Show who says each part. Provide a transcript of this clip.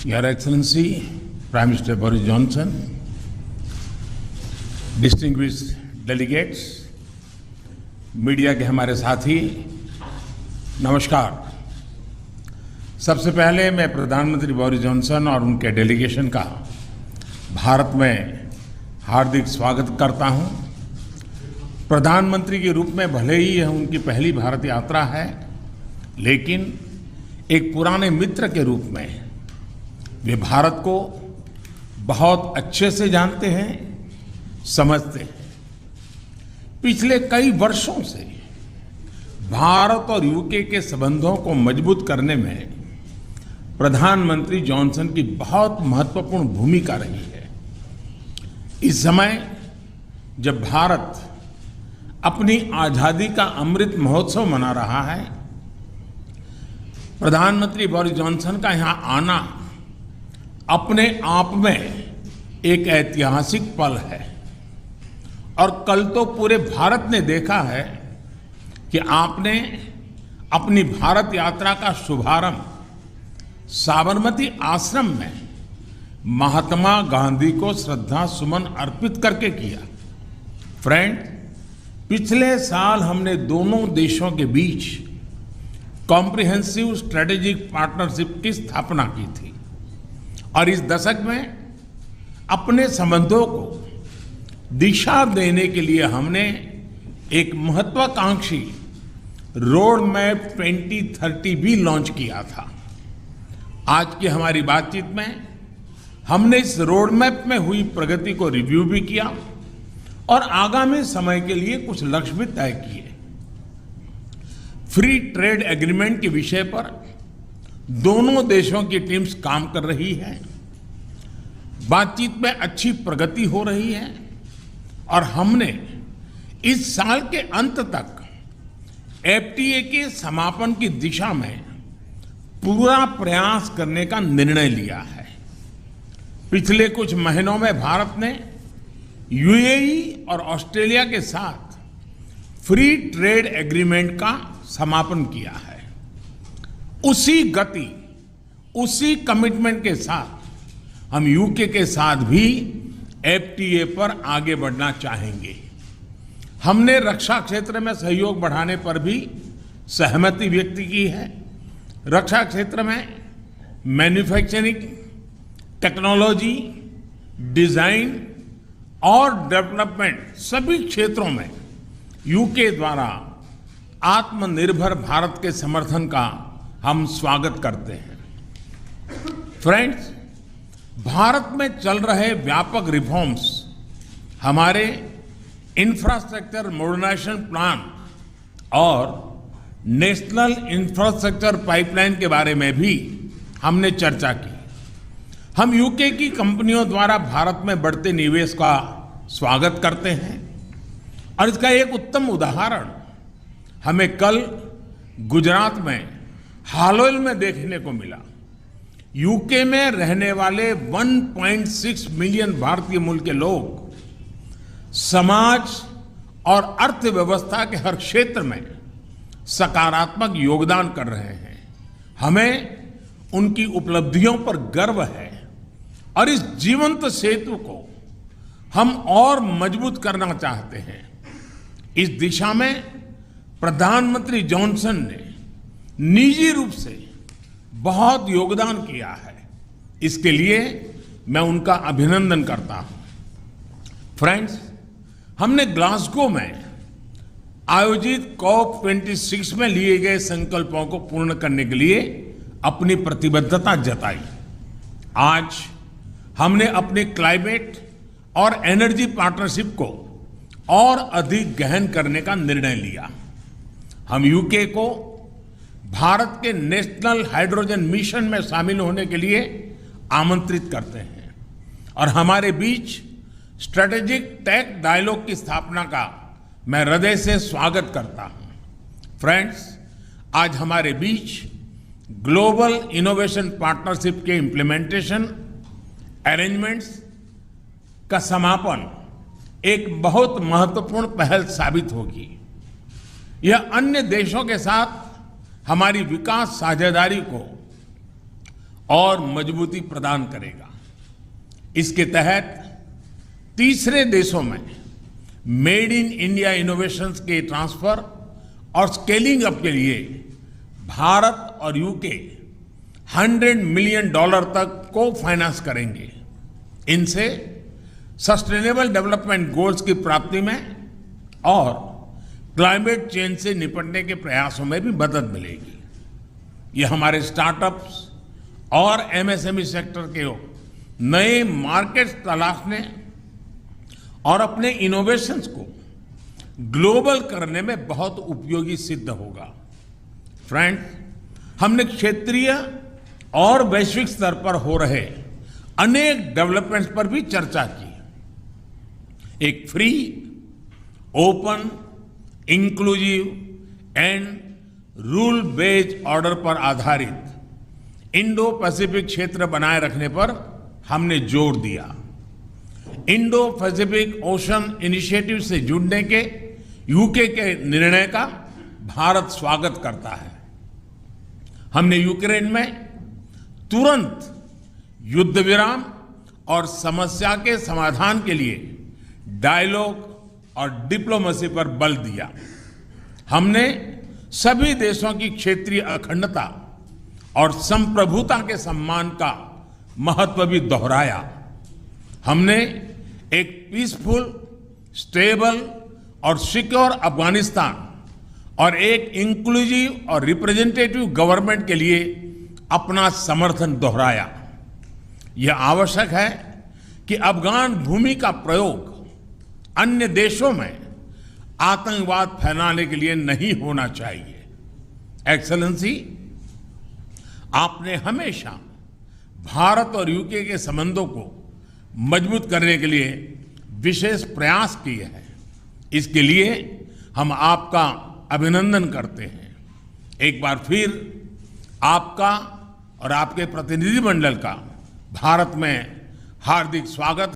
Speaker 1: Your Excellency, Prime Minister Boris Johnson, distinguished delegates, media के हमारे साथी, नमस्कार। सबसे पहले मैं प्रधानमंत्री बोरिस जॉनसन और उनके डेलीगेशन का भारत में हार्दिक स्वागत करता हूं। प्रधानमंत्री के रूप में भले ही यह उनकी पहली भारत यात्रा है, लेकिन एक पुराने मित्र के रूप में वे भारत को बहुत अच्छे से जानते हैं, समझते हैं। पिछले कई वर्षों से भारत और यूके के संबंधों को मजबूत करने में प्रधानमंत्री जॉनसन की बहुत महत्वपूर्ण भूमिका रही है। इस समय जब भारत अपनी आजादी का अमृत महोत्सव मना रहा है, प्रधानमंत्री बोरिस जॉनसन का यहां आना अपने आप में एक ऐतिहासिक पल है। और कल तो पूरे भारत ने देखा है कि आपने अपनी भारत यात्रा का शुभारंभ साबरमती आश्रम में महात्मा गांधी को श्रद्धा सुमन अर्पित करके किया। फ्रेंड, पिछले साल हमने दोनों देशों के बीच कॉम्प्रिहेंसिव स्ट्रेटेजिक पार्टनरशिप की स्थापना की थी और इस दशक में अपने संबंधों को दिशा देने के लिए हमने एक महत्वाकांक्षी रोड मैप 2030 भी लॉन्च किया था। आज की हमारी बातचीत में हमने इस रोड मैप में हुई प्रगति को रिव्यू भी किया और आगामी समय के लिए कुछ लक्ष्य भी तय किए। फ्री ट्रेड एग्रीमेंट के विषय पर दोनों देशों की टीम्स काम कर रही है। बातचीत में अच्छी प्रगति हो रही है और हमने इस साल के अंत तक एफटीए के समापन की दिशा में पूरा प्रयास करने का निर्णय लिया है। पिछले कुछ महीनों में भारत ने यूएई और ऑस्ट्रेलिया के साथ फ्री ट्रेड एग्रीमेंट का समापन किया है। उसी गति, उसी कमिटमेंट के साथ हम यूके के साथ भी एफटीए पर आगे बढ़ना चाहेंगे। हमने रक्षा क्षेत्र में सहयोग बढ़ाने पर भी सहमति व्यक्त की है। रक्षा क्षेत्र में मैन्युफैक्चरिंग, टेक्नोलॉजी, डिजाइन और डेवलपमेंट सभी क्षेत्रों में यूके द्वारा आत्मनिर्भर भारत के समर्थन का हम स्वागत करते हैं। फ्रेंड्स, भारत में चल रहे व्यापक रिफॉर्म्स हमारे इंफ्रास्ट्रक्चर मॉडर्नाइजेशन प्लान और नेशनल इंफ्रास्ट्रक्चर पाइपलाइन के बारे में भी हमने चर्चा की। हम यूके की कंपनियों द्वारा भारत में बढ़ते निवेश का स्वागत करते हैं और इसका एक उत्तम उदाहरण हमें कल गुजरात में हालोल में देखने को मिला। यूके में रहने वाले 1.6 मिलियन भारतीय मूल के लोग समाज और अर्थव्यवस्था के हर क्षेत्र में सकारात्मक योगदान कर रहे हैं। हमें उनकी उपलब्धियों पर गर्व है और इस जीवंत सेतु को हम और मजबूत करना चाहते हैं। इस दिशा में प्रधानमंत्री जॉनसन ने निजी रूप से बहुत योगदान किया है। इसके लिए मैं उनका अभिनंदन करता हूं। फ्रेंड्स, हमने ग्लासगो में आयोजित COP26 में लिए गए संकल्पों को पूर्ण करने के लिए अपनी प्रतिबद्धता जताई। आज हमने अपनी क्लाइमेट और एनर्जी पार्टनरशिप को और अधिक गहन करने का निर्णय लिया। हम यूके को भारत के नेशनल हाइड्रोजन मिशन में शामिल होने के लिए आमंत्रित करते हैं और हमारे बीच स्ट्रेटेजिक टेक डायलॉग की स्थापना का मैं हृदय से स्वागत करता हूं। फ्रेंड्स, आज हमारे बीच ग्लोबल इनोवेशन पार्टनरशिप के इम्प्लीमेंटेशन अरेंजमेंट्स का समापन एक बहुत महत्वपूर्ण पहल साबित होगी। यह अन्य देशों के साथ हमारी विकास साझेदारी को और मजबूती प्रदान करेगा। इसके तहत तीसरे देशों में मेड इन इंडिया इनोवेशंस के ट्रांसफर और स्केलिंग अप के लिए भारत और यूके $100 मिलियन तक को फाइनेंस करेंगे। इनसे सस्टेनेबल डेवलपमेंट गोल्स की प्राप्ति में और क्लाइमेट चेंज से निपटने के प्रयासों में भी मदद मिलेगी। ये हमारे स्टार्टअप्स और एमएसएमई सेक्टर के नए मार्केट्स तलाशने और अपने इनोवेशंस को ग्लोबल करने में बहुत उपयोगी सिद्ध होगा। फ्रेंड्स, हमने क्षेत्रीय और वैश्विक स्तर पर हो रहे अनेक डेवलपमेंट्स पर भी चर्चा की। एक free, open, inclusive and rule based order पर आधारित इंडो पैसिफिक क्षेत्र बनाए रखने पर हमने जोर दिया। इंडो पैसिफिक ओशन इनिशिएटिव से जुड़ने के यूके के निर्णय का भारत स्वागत करता है। हमने यूक्रेन में तुरंत युद्ध विराम और समस्या के समाधान के लिए डायलॉग और डिप्लोमेसी पर बल दिया। हमने सभी देशों की क्षेत्रीय अखंडता और संप्रभुता के सम्मान का महत्व भी दोहराया। हमने एक पीसफुल, स्टेबल और सिक्योर अफगानिस्तान और एक इंक्लूसिव और रिप्रेजेंटेटिव गवर्नमेंट के लिए अपना समर्थन दोहराया। यह आवश्यक है कि अफगान भूमि का प्रयोग अन्य देशों में आतंकवाद फैलाने के लिए नहीं होना चाहिए। एक्सेलेंसी, आपने हमेशा भारत और यूके के संबंधों को मजबूत करने के लिए विशेष प्रयास किए हैं। इसके लिए हम आपका अभिनंदन करते हैं। एक बार फिर आपका और आपके प्रतिनिधिमंडल का भारत में हार्दिक स्वागत